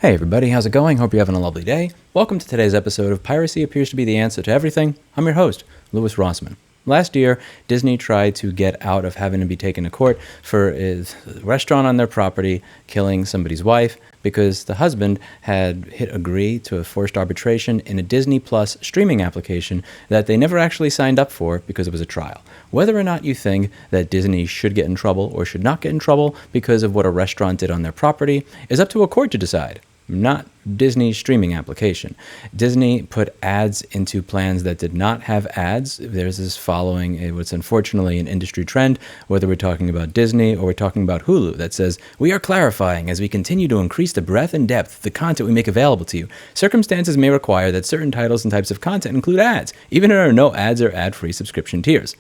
Hey everybody, how's it going? Hope you're having a lovely day. Welcome to today's episode of Piracy Appears to be the Answer to Everything. I'm your host, Louis Rossman. Last year, Disney tried to get out of having to be taken to court for a restaurant on their property killing somebody's wife because the husband had hit agree to a forced arbitration in a Disney Plus streaming application that they never actually signed up for because it was a trial. Whether or not you think that Disney should get in trouble or should not get in trouble because of what a restaurant did on their property is up to a court to decide. Not Disney's streaming application. Disney put ads into plans that did not have ads. There's this following what's unfortunately an industry trend, whether we're talking about Disney or we're talking about Hulu, that says, "We are clarifying as we continue to increase the breadth and depth of the content we make available to you. Circumstances may require that certain titles and types of content include ads, even if there are no ads or ad-free subscription tiers."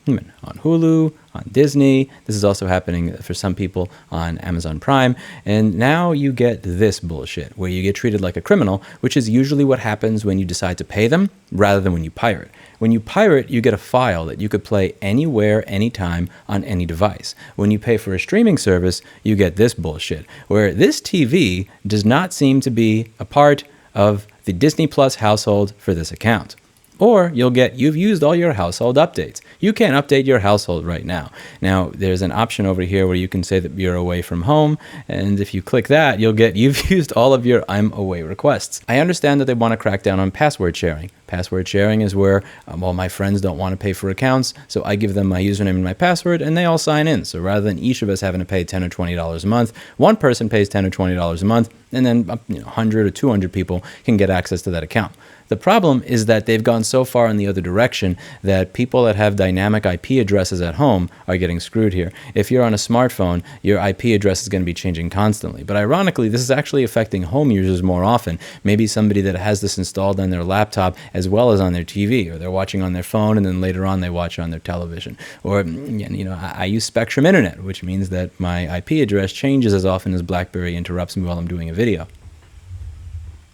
On Hulu, on Disney. This is also happening for some people on Amazon Prime. And now you get this bullshit where you get treated like a criminal, which is usually what happens when you decide to pay them rather than when you pirate. When you pirate, you get a file that you could play anywhere, anytime, on any device. When you pay for a streaming service, you get this bullshit where this TV does not seem to be a part of the Disney Plus household for this account. Or you'll get, you've used all your household updates. You can't update your household right now. Now, there's an option over here where you can say that you're away from home. And if you click that, you'll get, you've used all of your I'm away requests. I understand that they want to crack down on password sharing. Password sharing is where, my friends don't want to pay for accounts, so I give them my username and my password, and they all sign in. So rather than each of us having to pay $10 or $20 a month, one person pays $10 or $20 a month, and then 100 or 200 people can get access to that account. The problem is that they've gone so far in the other direction that people that have dynamic IP addresses at home are getting screwed here. If you're on a smartphone, your IP address is going to be changing constantly. But ironically, this is actually affecting home users more often. Maybe somebody that has this installed on their laptop as well as on their TV, or they're watching on their phone and then later on they watch on their television. Or, I use Spectrum Internet, which means that my IP address changes as often as BlackBerry interrupts me while I'm doing a video.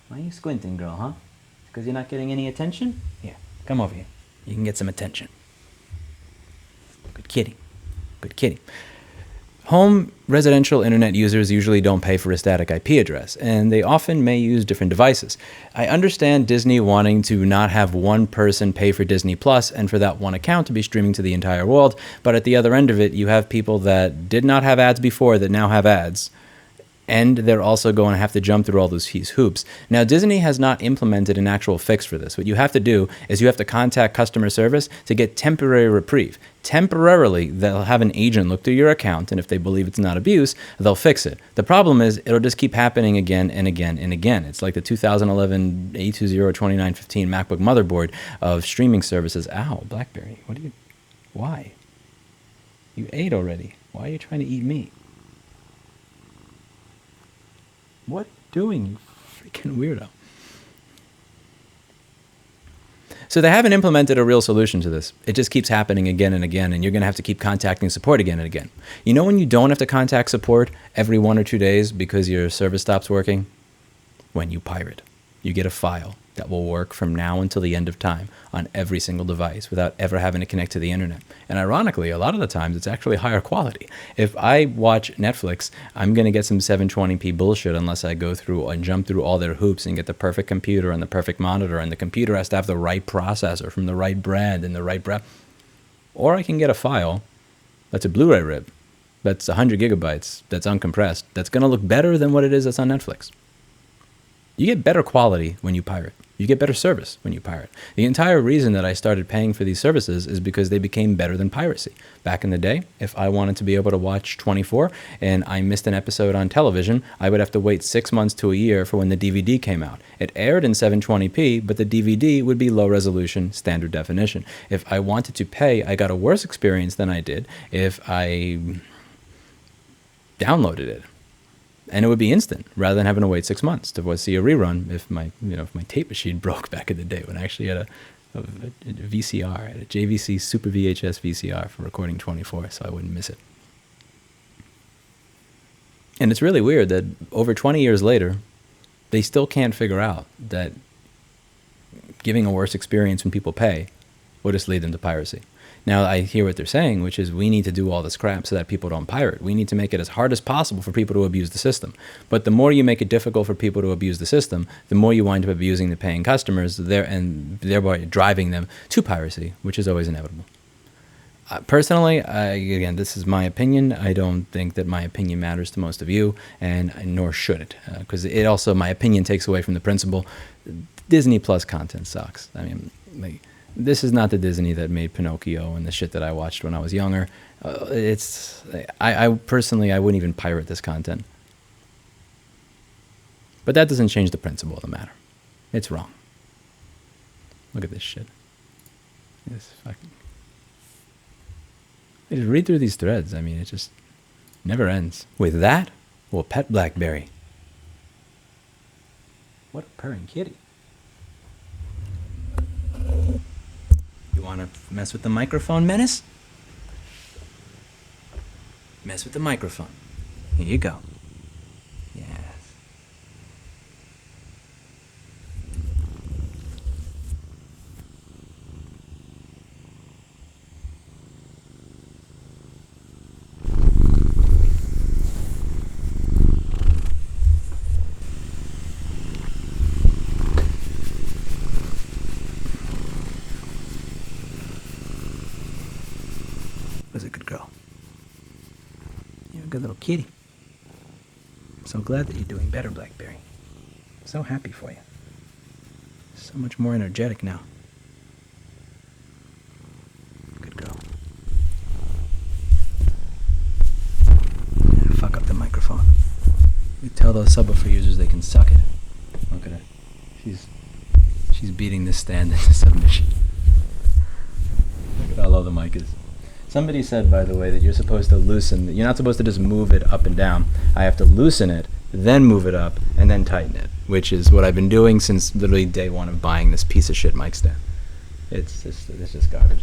Why are you squinting, girl, huh? Because you're not getting any attention? Here, come over here. You can get some attention. Good kitty. Good kitty. Home residential internet users usually don't pay for a static IP address, and they often may use different devices. I understand Disney wanting to not have one person pay for Disney Plus and for that one account to be streaming to the entire world, but at the other end of it, you have people that did not have ads before that now have ads. And they're also going to have to jump through all those hoops. Now, Disney has not implemented an actual fix for this. What you have to do is you have to contact customer service to get temporary reprieve. Temporarily, they'll have an agent look through your account, and if they believe it's not abuse, they'll fix it. The problem is it'll just keep happening again and again and again. It's like the 2011 A202915 MacBook motherboard of streaming services. Ow, BlackBerry, why? You ate already. Why are you trying to eat meat? What doing, you freaking weirdo? So they haven't implemented a real solution to this. It just keeps happening again and again, and you're going to have to keep contacting support again and again. You know when you don't have to contact support every 1 or 2 days because your service stops working? When you pirate. You get a file that will work from now until the end of time on every single device without ever having to connect to the internet. And ironically, a lot of the times it's actually higher quality. If I watch Netflix, I'm going to get some 720p bullshit unless I go through and jump through all their hoops and get the perfect computer and the perfect monitor, and the computer has to have the right processor from the right brand and the right Or I can get a file that's a Blu-ray rip, that's 100 gigabytes, that's uncompressed, that's going to look better than what it is that's on Netflix. You get better quality when you pirate. You get better service when you pirate. The entire reason that I started paying for these services is because they became better than piracy. Back in the day, if I wanted to be able to watch 24 and I missed an episode on television, I would have to wait 6 months to a year for when the DVD came out. It aired in 720p, but the DVD would be low resolution, standard definition. If I wanted to pay, I got a worse experience than I did if I downloaded it. And it would be instant rather than having to wait 6 months to see a rerun if my tape machine broke back in the day when I actually had a VCR, a JVC Super VHS VCR for recording 24, so I wouldn't miss it. And it's really weird that over 20 years later, they still can't figure out that giving a worse experience when people pay will just lead them to piracy. Now, I hear what they're saying, which is we need to do all this crap so that people don't pirate. We need to make it as hard as possible for people to abuse the system. But the more you make it difficult for people to abuse the system, the more you wind up abusing the paying customers there, and thereby driving them to piracy, which is always inevitable. Personally, again, this is my opinion. I don't think that my opinion matters to most of you, and nor should it, because it also, my opinion takes away from the principle. Disney Plus content sucks. I mean, this is not the Disney that made Pinocchio and the shit that I watched when I was younger. I personally, I wouldn't even pirate this content. But that doesn't change the principle of the matter. It's wrong. Look at this shit. This fucking... I just read through these threads. I mean, it just never ends. With that, we'll pet Blackberry. What a purring kitty. You want to mess with the microphone, Menace? Mess with the microphone. Here you go. Yes. Was a good girl. You're a good little kitty. I'm so glad that you're doing better, Blackberry. I'm so happy for you. So much more energetic now. Good girl. Yeah, fuck up the microphone. You tell those subwoofer users they can suck it. Look at her. She's beating this stand into submission. Look at how low the mic is. Somebody said, by the way, that you're supposed to loosen. You're not supposed to just move it up and down. I have to loosen it, then move it up, and then tighten it, which is what I've been doing since literally day one of buying this piece of shit mic stand. It's just garbage.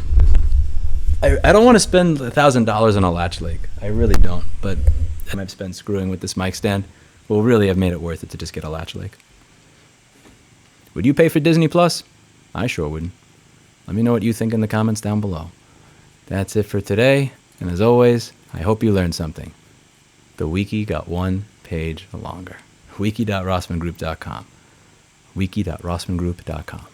I don't want to spend $1,000 on a latch link. I really don't. But I've spent screwing with this mic stand will really have made it worth it to just get a latch link. Would you pay for Disney Plus? I sure wouldn't. Let me know what you think in the comments down below. That's it for today, and as always, I hope you learned something. The wiki got one page longer. wiki.rossmangroup.com. wiki.rossmangroup.com.